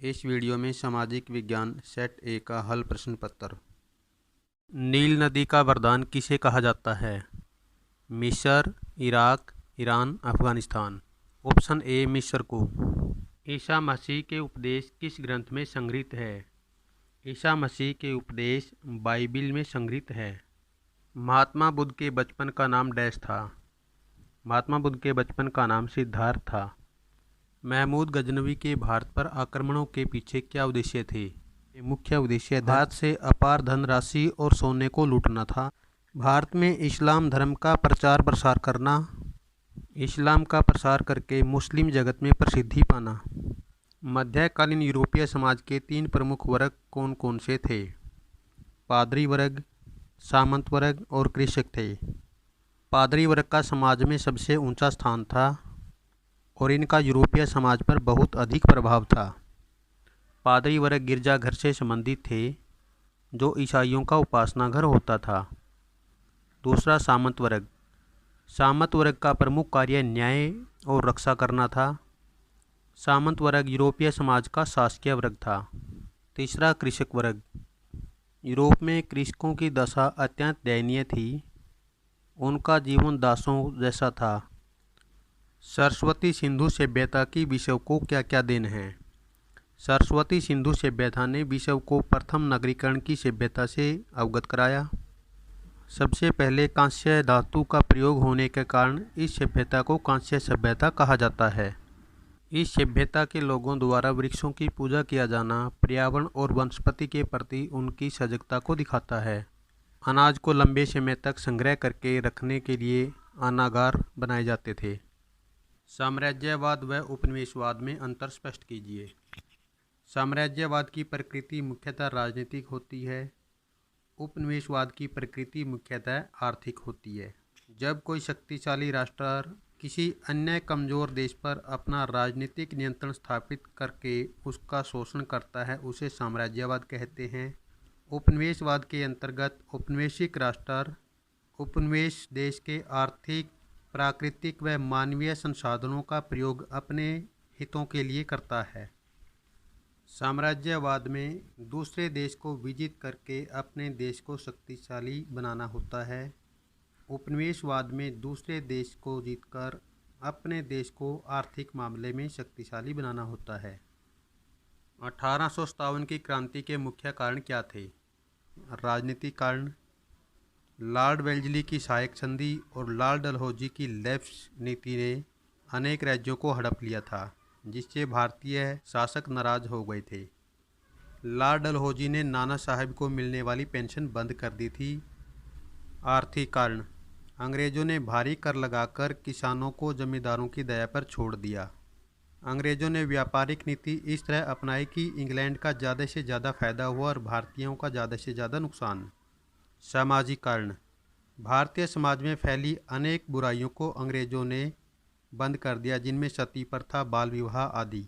इस वीडियो में सामाजिक विज्ञान सेट ए का हल प्रश्न पत्र। नील नदी का वरदान किसे कहा जाता है? मिस्र, Iraq, Iran, Afghanistan. Option A मिस्र को। ईसा मसीह के उपदेश किस ग्रंथ में संग्रहित है? ईसा मसीह के उपदेश बाइबिल में संग्रहित है। महात्मा बुद्ध के बचपन का नाम डैश था? महात्मा बुद्ध के बचपन का नाम सिद्धार्थ था। महमूद गजनवी के भारत पर आक्रमणों के पीछे क्या उद्देश्य थे? मुख्य उद्देश्य भारत से अपार धनराशि और सोने को लूटना था। भारत में इस्लाम धर्म का प्रचार प्रसार करना, इस्लाम का प्रसार करके मुस्लिम जगत में प्रसिद्धि पाना। मध्यकालीन यूरोपीय समाज के 3 प्रमुख वर्ग कौन कौन से थे? पादरी वर्ग, सामंत वर्ग और कृषक थे। पादरी वर्ग का समाज में सबसे ऊंचा स्थान था और इनका यूरोपीय समाज पर बहुत अधिक प्रभाव था। पादरी वर्ग गिरजाघर से संबंधित थे, जो ईसाइयों का उपासना घर होता था। दूसरा सामंत वर्ग। सामंत वर्ग का प्रमुख कार्य न्याय और रक्षा करना था। सामंत वर्ग यूरोपीय समाज का शासकीय वर्ग था। तीसरा कृषक वर्ग। यूरोप में कृषकों की दशा अत्यंत दयनीय थी। उनका जीवन दासों जैसा था। सरस्वती सिंधु सभ्यता की विश्व को क्या क्या देन है? सरस्वती सिंधु सभ्यता ने विश्व को प्रथम नगरीकरण की सभ्यता से अवगत कराया। सबसे पहले कांस्य धातु का प्रयोग होने के कारण इस सभ्यता को कांस्य सभ्यता कहा जाता है। इस सभ्यता के लोगों द्वारा वृक्षों की पूजा किया जाना पर्यावरण और वनस्पति के प्रति उनकी सजगता को दिखाता है। अनाज को लंबे समय तक संग्रह करके रखने के लिए अनागार बनाए जाते थे। साम्राज्यवाद व उपनिवेशवाद में अंतर स्पष्ट कीजिए। साम्राज्यवाद की प्रकृति मुख्यतः राजनीतिक होती है। उपनिवेशवाद की प्रकृति मुख्यतः आर्थिक होती है। जब कोई शक्तिशाली राष्ट्र किसी अन्य कमजोर देश पर अपना राजनीतिक नियंत्रण स्थापित करके उसका शोषण करता है, उसे साम्राज्यवाद कहते हैं। उपनिवेशवाद के अंतर्गत औपनिवेशिक राष्ट्र उपनिवेश देश के आर्थिक, प्राकृतिक व मानवीय संसाधनों का प्रयोग अपने हितों के लिए करता है। साम्राज्यवाद में दूसरे देश को विजित करके अपने देश को शक्तिशाली बनाना होता है। उपनिवेशवाद में दूसरे देश को जीतकर अपने देश को आर्थिक मामले में शक्तिशाली बनाना होता है। 1857 की क्रांति के मुख्य कारण क्या थे? राजनीतिक कारण। लॉर्ड वेल्जली की सहायक संधि और लॉर्ड डलहौजी की लेफ्ट नीति ने अनेक राज्यों को हड़प लिया था, जिससे भारतीय शासक नाराज हो गए थे। लॉर्ड डलहौजी ने नाना साहब को मिलने वाली पेंशन बंद कर दी थी। आर्थिक कारण। अंग्रेजों ने भारी कर लगाकर किसानों को जमींदारों की दया पर छोड़ दिया। अंग्रेजों ने व्यापारिक नीति इस तरह अपनाई कि इंग्लैंड का ज़्यादा से ज़्यादा फायदा हुआ और भारतीयों का ज़्यादा से ज़्यादा नुकसान। सामाजिक कारण। भारतीय समाज में फैली अनेक बुराइयों को अंग्रेजों ने बंद कर दिया, जिनमें सती प्रथा, बाल विवाह आदि।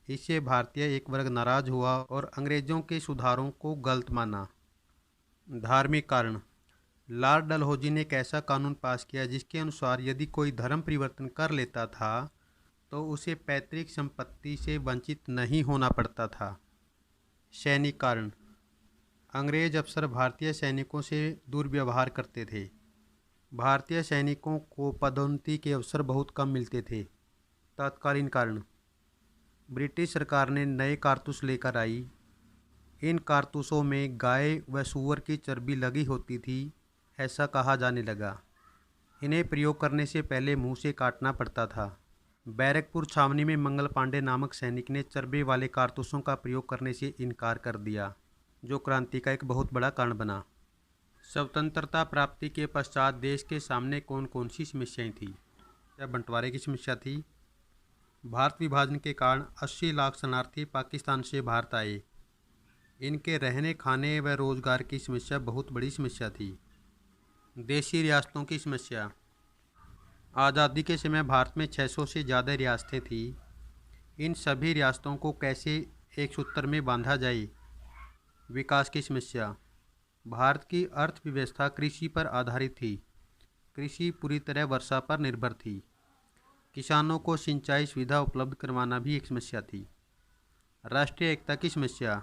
इससे भारतीय एक वर्ग नाराज हुआ और अंग्रेजों के सुधारों को गलत माना। धार्मिक कारण। लॉर्ड डलहौजी ने एक ऐसा कानून पास किया जिसके अनुसार यदि कोई धर्म परिवर्तन कर लेता था तो उसे पैतृक संपत्ति से वंचित नहीं होना पड़ता था। सैनिक कारण। अंग्रेज अफसर भारतीय सैनिकों से दुर्व्यवहार करते थे। भारतीय सैनिकों को पदोन्नति के अवसर बहुत कम मिलते थे। तत्कालीन कारण। ब्रिटिश सरकार ने नए कारतूस लेकर आई। इन कारतूसों में गाय व सूअर की चर्बी लगी होती थी, ऐसा कहा जाने लगा। इन्हें प्रयोग करने से पहले मुंह से काटना पड़ता था। बैरकपुर छावनी में मंगल पांडे नामक सैनिक ने चर्बे वाले कारतूसों का प्रयोग करने से इनकार कर दिया, जो क्रांति का एक बहुत बड़ा कारण बना। स्वतंत्रता प्राप्ति के पश्चात देश के सामने कौन कौन सी समस्याएं थीं? क्या बंटवारे की समस्या थी? भारत विभाजन के कारण 80 लाख शरणार्थी पाकिस्तान से भारत आए। इनके रहने, खाने व रोजगार की समस्या बहुत बड़ी समस्या थी। देशी रियासतों की समस्या। आज़ादी के समय भारत में 600 से ज़्यादा रियासतें थीं। इन सभी रियासतों को कैसे एक सूत्र में बांधा जाए? विकास की समस्या। भारत की अर्थव्यवस्था कृषि पर आधारित थी। कृषि पूरी तरह वर्षा पर निर्भर थी। किसानों को सिंचाई सुविधा उपलब्ध करवाना भी एक समस्या थी। राष्ट्रीय एकता की समस्या।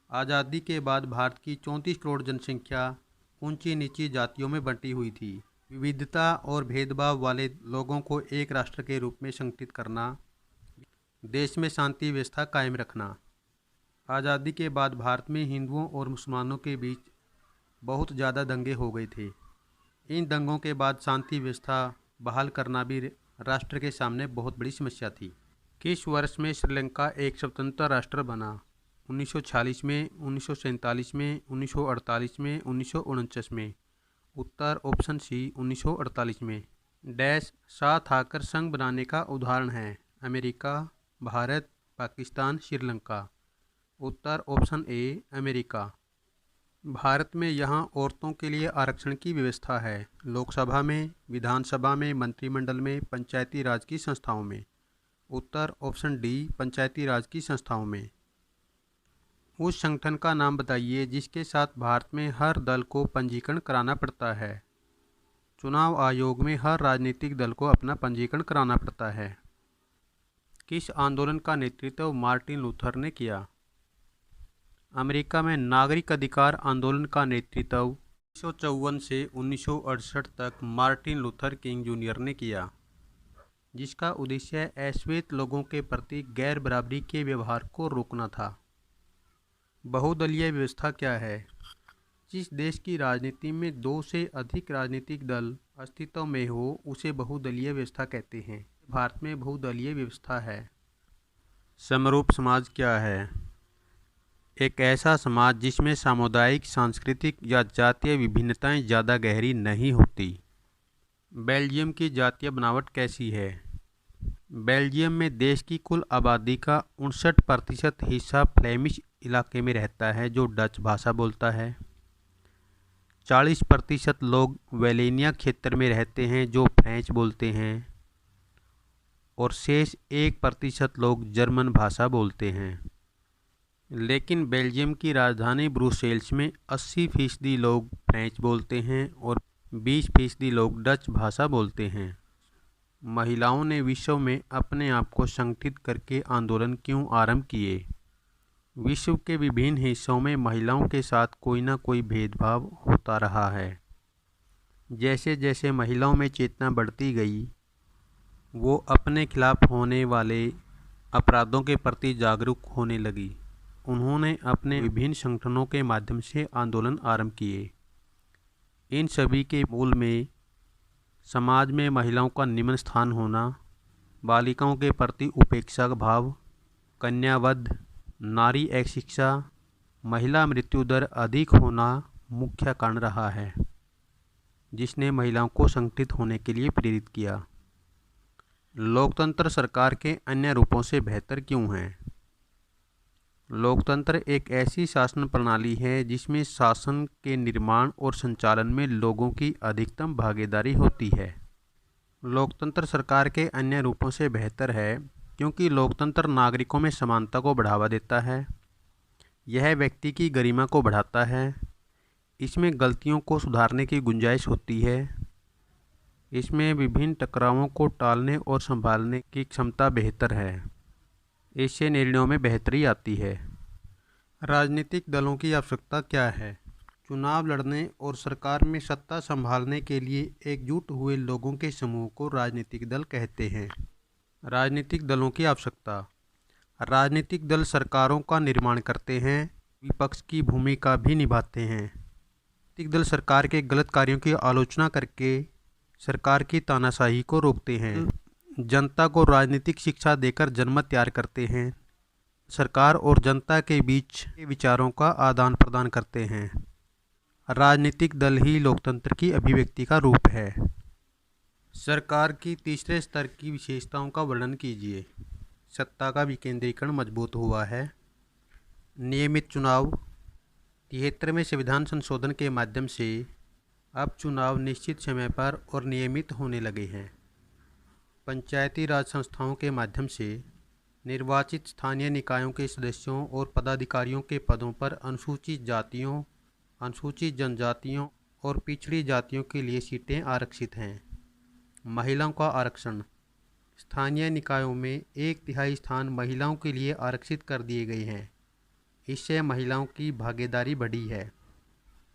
आज़ादी के बाद भारत की 34 करोड़ जनसंख्या ऊंची नीची जातियों में बंटी हुई थी। विविधता और भेदभाव वाले लोगों को एक राष्ट्र के रूप में संगठित करना, देश में शांति व्यवस्था कायम रखना। आज़ादी के बाद भारत में हिंदुओं और मुसलमानों के बीच बहुत ज़्यादा दंगे हो गए थे। इन दंगों के बाद शांति व्यवस्था बहाल करना भी राष्ट्र के सामने बहुत बड़ी समस्या थी। किस वर्ष में श्रीलंका एक स्वतंत्र राष्ट्र बना? 1946 में, 1947 में, 1948 में, 1949 में। उत्तर ऑप्शन सी 1948 में। डैश साथ आकर संघ बनाने का उदाहरण है? America, Bharat, Pakistan, Sri Lanka. Uttar option A America. Bharat में यहाँ औरतों के लिए आरक्षण की व्यवस्था है। लोकसभा में, विधानसभा में, मंत्रिमंडल में, पंचायती राज की संस्थाओं में। उत्तर ऑप्शन डी पंचायती राज की संस्थाओं में। उस संगठन का नाम बताइए जिसके साथ भारत में हर दल को पंजीकरण कराना पड़ता है। चुनाव आयोग में हर राजनीतिक दल को अपना पंजीकरण कराना पड़ता है। किस आंदोलन का नेतृत्व मार्टिन लूथर ने किया? अमेरिका में नागरिक अधिकार आंदोलन का नेतृत्व 1954 से 1968 तक मार्टिन लूथर किंग जूनियर ने किया, जिसका उद्देश्य अश्वेत लोगों के प्रति गैर बराबरी के व्यवहार को रोकना था। बहुदलीय व्यवस्था क्या है? जिस देश की राजनीति में 2 से अधिक राजनीतिक दल अस्तित्व में हो उसे बहुदलीय व्यवस्था कहते हैं। भारत में बहुदलीय व्यवस्था है। समरूप समाज क्या है? एक ऐसा समाज जिसमें सामुदायिक, सांस्कृतिक या जातीय विभिन्नताएं ज़्यादा गहरी नहीं होती। बेल्जियम की जातीय बनावट कैसी है? बेल्जियम में देश की कुल आबादी का 59% हिस्सा फ्लेमिश इलाके में रहता है जो डच भाषा बोलता है। 40% लोग वेलेनिया क्षेत्र में रहते हैं जो फ्रेंच बोलते हैं और शेष 1% लोग जर्मन भाषा बोलते हैं। लेकिन बेल्जियम की राजधानी ब्रुसेल्स में 80% लोग फ्रेंच बोलते हैं और 20% लोग डच भाषा बोलते हैं। महिलाओं ने विश्व में अपने आप को संगठित करके आंदोलन क्यों आरंभ किए? विश्व के विभिन्न हिस्सों में महिलाओं के साथ कोई ना कोई भेदभाव होता रहा है। जैसे जैसे महिलाओं में चेतना बढ़ती गई, वो अपने खिलाफ होने वाले अपराधों के प्रति जागरूक होने लगी। उन्होंने अपने विभिन्न संगठनों के माध्यम से आंदोलन आरंभ किए। इन सभी के मूल में समाज में महिलाओं का निम्न स्थान होना, बालिकाओं के प्रति उपेक्षा का भाव, कन्यावध, नारी अशिक्षा, महिला मृत्यु दर अधिक होना मुख्य कारण रहा है, जिसने महिलाओं को संगठित होने के लिए प्रेरित किया। लोकतंत्र सरकार के अन्य रूपों से बेहतर क्यों है? लोकतंत्र एक ऐसी शासन प्रणाली है जिसमें शासन के निर्माण और संचालन में लोगों की अधिकतम भागीदारी होती है। लोकतंत्र सरकार के अन्य रूपों से बेहतर है क्योंकि लोकतंत्र नागरिकों में समानता को बढ़ावा देता है। यह व्यक्ति की गरिमा को बढ़ाता है। इसमें गलतियों को सुधारने की गुंजाइश होती है। इसमें विभिन्न टकरावों को टालने और संभालने की क्षमता बेहतर है। इससे निर्णयों में बेहतरी आती है। राजनीतिक दलों की आवश्यकता क्या है? चुनाव लड़ने और सरकार में सत्ता संभालने के लिए एकजुट हुए लोगों के समूह को राजनीतिक दल कहते हैं। राजनीतिक दलों की आवश्यकता। राजनीतिक दल सरकारों का निर्माण करते हैं, विपक्ष की भूमिका भी निभाते हैं। राजनीतिक दल सरकार के गलत कार्यों की आलोचना करके सरकार की तानाशाही को रोकते हैं। जनता को राजनीतिक शिक्षा देकर जनमत तैयार करते हैं। सरकार और जनता के बीच विचारों का आदान प्रदान करते हैं। राजनीतिक दल ही लोकतंत्र की अभिव्यक्ति का रूप है। सरकार की तीसरे स्तर की विशेषताओं का वर्णन कीजिए। सत्ता का विकेंद्रीकरण मजबूत हुआ है। नियमित चुनाव। 73वें संविधान संशोधन के माध्यम से अब चुनाव निश्चित समय पर और नियमित होने लगे हैं। पंचायती राज संस्थाओं के माध्यम से निर्वाचित स्थानीय निकायों के सदस्यों और पदाधिकारियों के पदों पर अनुसूचित जातियों, अनुसूचित जनजातियों और पिछड़ी जातियों के लिए सीटें आरक्षित हैं। महिलाओं का आरक्षण। स्थानीय निकायों में 1/3 स्थान महिलाओं के लिए आरक्षित कर दिए गए हैं। इससे महिलाओं की भागीदारी बढ़ी है।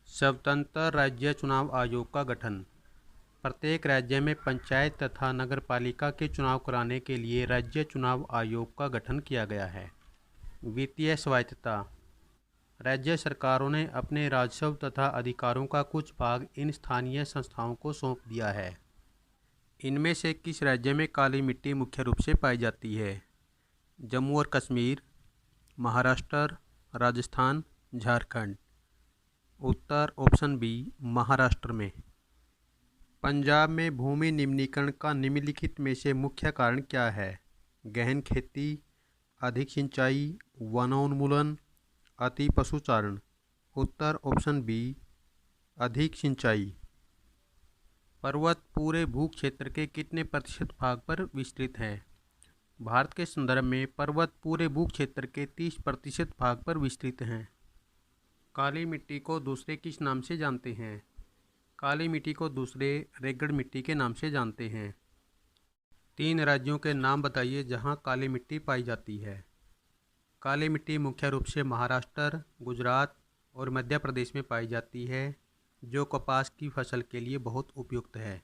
स्वतंत्र राज्य चुनाव आयोग का गठन। प्रत्येक राज्य में पंचायत तथा नगरपालिका के चुनाव कराने के लिए राज्य चुनाव आयोग का गठन किया गया है। वित्तीय स्वायत्तता। राज्य सरकारों ने अपने राजस्व तथा अधिकारों का कुछ भाग इन स्थानीय संस्थाओं को सौंप दिया है। इनमें से किस राज्य में काली मिट्टी मुख्य रूप से पाई जाती है? जम्मू और कश्मीर, महाराष्ट्र, राजस्थान, झारखंड। उत्तर ऑप्शन बी महाराष्ट्र में। पंजाब में भूमि निम्नीकरण का निम्नलिखित में से मुख्य कारण क्या है? गहन खेती, अधिक सिंचाई, वनोन्मूलन, अति पशुचारण। उत्तर ऑप्शन बी अधिक सिंचाई। पर्वत पूरे भूक्षेत्र के कितने प्रतिशत भाग पर विस्तृत है? भारत के संदर्भ में पर्वत पूरे भूक्षेत्र के 30% भाग पर विस्तृत हैं। काली मिट्टी को दूसरे किस नाम से जानते हैं? काली मिट्टी को दूसरे रेगड़ मिट्टी के नाम से जानते हैं। 3 राज्यों के नाम बताइए जहां काली मिट्टी पाई जाती है। काली मिट्टी मुख्य रूप से महाराष्ट्र, गुजरात और मध्य प्रदेश में पाई जाती है, जो कपास की फसल के लिए बहुत उपयुक्त है।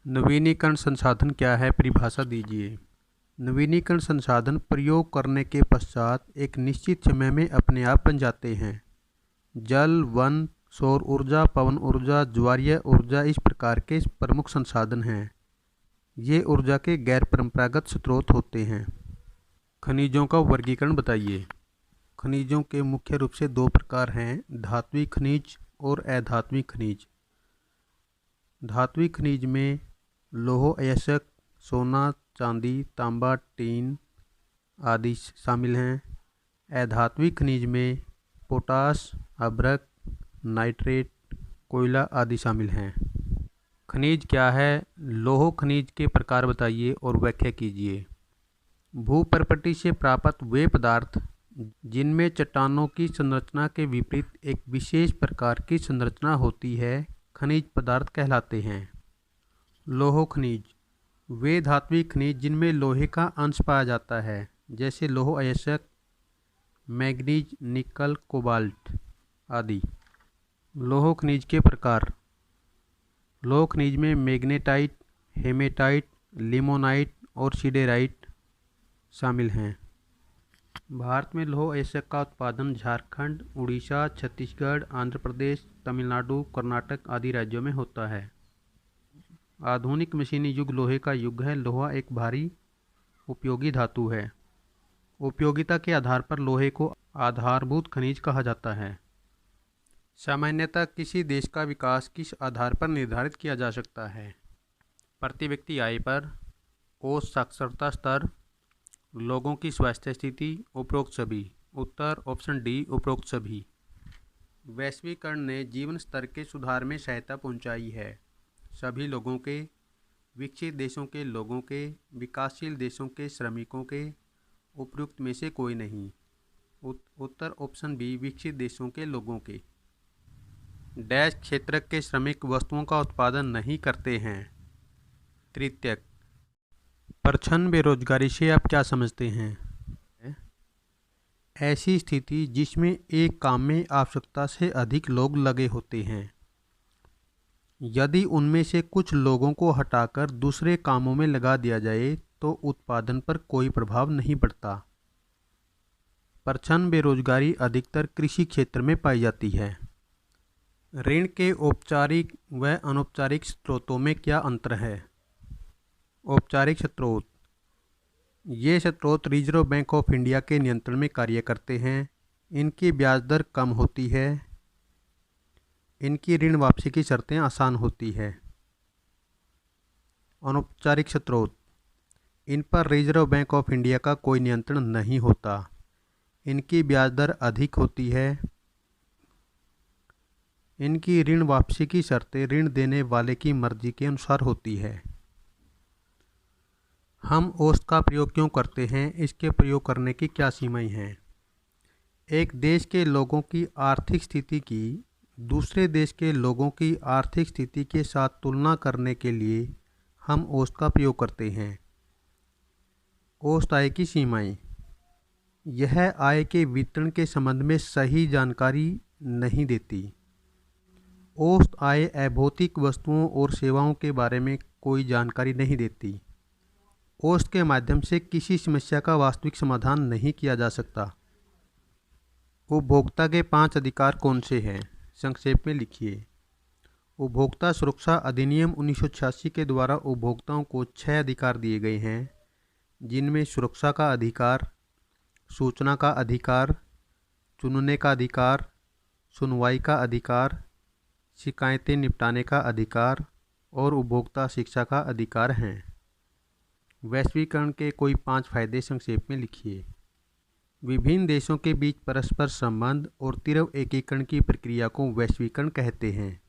नवीनीकरण संसाधन क्या है? परिभाषा दीजिए। नवीनीकरण संसाधन प्रयोग करने के पश्चात एक निश्चित समय में अपने आप बन जाते हैं। जल, वन, सौर ऊर्जा, पवन ऊर्जा, ज्वारीय ऊर्जा इस प्रकार के प्रमुख संसाधन हैं। ये ऊर्जा के गैर परंपरागत स्रोत होते हैं। खनिजों का वर्गीकरण बताइए। खनिजों के मुख्य रूप से 2 प्रकार हैं, धात्विक खनिज और अधात्विक खनिज। धात्विक खनिज में लौह अयस्क, सोना, चांदी, तांबा, टीन आदि शामिल हैं। अधात्विक खनिज में पोटाश, अभ्रक, नाइट्रेट, कोयला आदि शामिल हैं। खनिज क्या है? लौह खनिज के प्रकार बताइए और व्याख्या कीजिए। भूप्रकृति से प्राप्त वे पदार्थ जिनमें चट्टानों की संरचना के विपरीत एक विशेष प्रकार की संरचना होती है, खनिज पदार्थ कहलाते हैं। लौह खनिज वे धात्विक खनिज जिनमें लोहे का अंश पाया जाता है, जैसे लौह अयस्क, मैग्नीज, निकल, कोबाल्ट आदि। लौह खनिज के प्रकार। लौह खनिज में मैग्नेटाइट, हेमेटाइट, लिमोनाइट और सिडेराइट शामिल हैं। भारत में लौह अयस्क का उत्पादन झारखंड, उड़ीसा, छत्तीसगढ़, आंध्र प्रदेश, तमिलनाडु, कर्नाटक आदि राज्यों में होता है। आधुनिक मशीनी युग लोहे का युग है। लोहा एक भारी उपयोगी धातु है। उपयोगिता के आधार पर लोहे को आधारभूत खनिज कहा जाता है। सामान्यतः किसी देश का विकास किस आधार पर निर्धारित किया जा सकता है? प्रति व्यक्ति आय पर, औसत साक्षरता स्तर, लोगों की स्वास्थ्य स्थिति, उपरोक्त सभी। उत्तर ऑप्शन डी उपरोक्त सभी। वैश्वीकरण ने जीवन स्तर के सुधार में सहायता पहुंचाई है। सभी लोगों के, विकसित देशों के लोगों के, विकासशील देशों के श्रमिकों के, उपयुक्त में से कोई नहीं। उत्तर ऑप्शन बी विकसित देशों के लोगों के। डैश क्षेत्र के श्रमिक वस्तुओं का उत्पादन नहीं करते हैं। तृतीयक। प्रच्छन्न बेरोजगारी से आप क्या समझते हैं? ऐसी स्थिति जिसमें एक काम में आवश्यकता से अधिक लोग लगे होते हैं, यदि उनमें से कुछ लोगों को हटाकर दूसरे कामों में लगा दिया जाए तो उत्पादन पर कोई प्रभाव नहीं पड़ता। प्रच्छन्न बेरोजगारी अधिकतर कृषि क्षेत्र में पाई जाती है। ऋण के औपचारिक व अनौपचारिक स्रोतों में क्या अंतर है? औपचारिक स्रोत ये स्रोत रिजर्व बैंक ऑफ इंडिया के नियंत्रण में कार्य करते हैं। इनकी ब्याज दर कम होती है। इनकी ऋण वापसी की शर्तें आसान होती है। अनौपचारिक स्रोत इन पर रिजर्व बैंक ऑफ इंडिया का कोई नियंत्रण नहीं होता। इनकी ब्याज दर अधिक होती है। इनकी ऋण वापसी की शर्तें ऋण देने वाले की मर्जी के अनुसार होती है। हम औसत का प्रयोग क्यों करते हैं? इसके प्रयोग करने की क्या सीमाएं हैं? एक देश के लोगों की आर्थिक स्थिति की दूसरे देश के लोगों की आर्थिक स्थिति के साथ तुलना करने के लिए हम औसत का प्रयोग करते हैं। औसत आय की सीमाएं। यह आय के वितरण के संबंध में सही जानकारी नहीं देती। औसत आय अभौतिक वस्तुओं और सेवाओं के बारे में कोई जानकारी नहीं देती। औसत के माध्यम से किसी समस्या का वास्तविक समाधान नहीं किया जा सकता। उपभोक्ता के 5 अधिकार कौन से हैं? संक्षेप में लिखिए। उपभोक्ता सुरक्षा अधिनियम 1986 के द्वारा उपभोक्ताओं को 6 अधिकार दिए गए हैं, जिनमें सुरक्षा का अधिकार, सूचना का अधिकार, चुनने का अधिकार, सुनवाई का अधिकार, शिकायतें निपटाने का अधिकार और उपभोक्ता शिक्षा का अधिकार हैं। वैश्वीकरण के कोई 5 फायदे संक्षेप में लिखिए। विभिन्न देशों के बीच परस्पर संबंध और तीव्र एकीकरण की प्रक्रिया को वैश्वीकरण कहते हैं।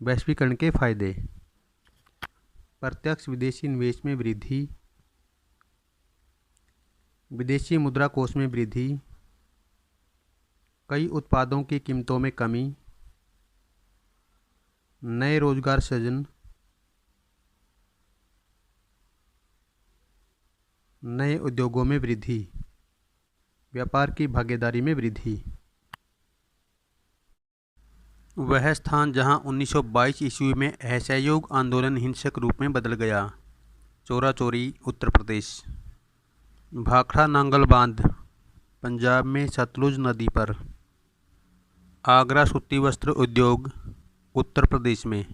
वैश्वीकरण के फायदे: प्रत्यक्ष विदेशी निवेश में वृद्धि, विदेशी मुद्रा कोष में वृद्धि, कई उत्पादों की कीमतों में कमी, नए रोजगार सृजन, नए उद्योगों में वृद्धि, व्यापार की भागीदारी में वृद्धि। वह स्थान जहां 1922 ईस्वी में असहयोग आंदोलन हिंसक रूप में बदल गया। चोरा चोरी, उत्तर प्रदेश। भाखड़ा नांगल बांध, पंजाब में सतलुज नदी पर। आगरा सूती वस्त्र उद्योग, उत्तर प्रदेश में।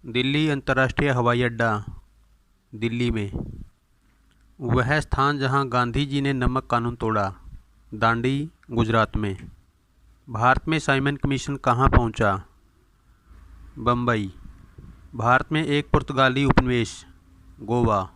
दिल्ली अंतर्राष्ट्रीय हवाई अड्डा, दिल्ली में। वह स्थान जहां गांधी जी ने नमक कानून तोड़ा, दांडी, गुजरात में। भारत में साइमन कमीशन कहाँ पहुँचा? बम्बई। भारत में एक पुर्तगाली उपनिवेश, गोवा।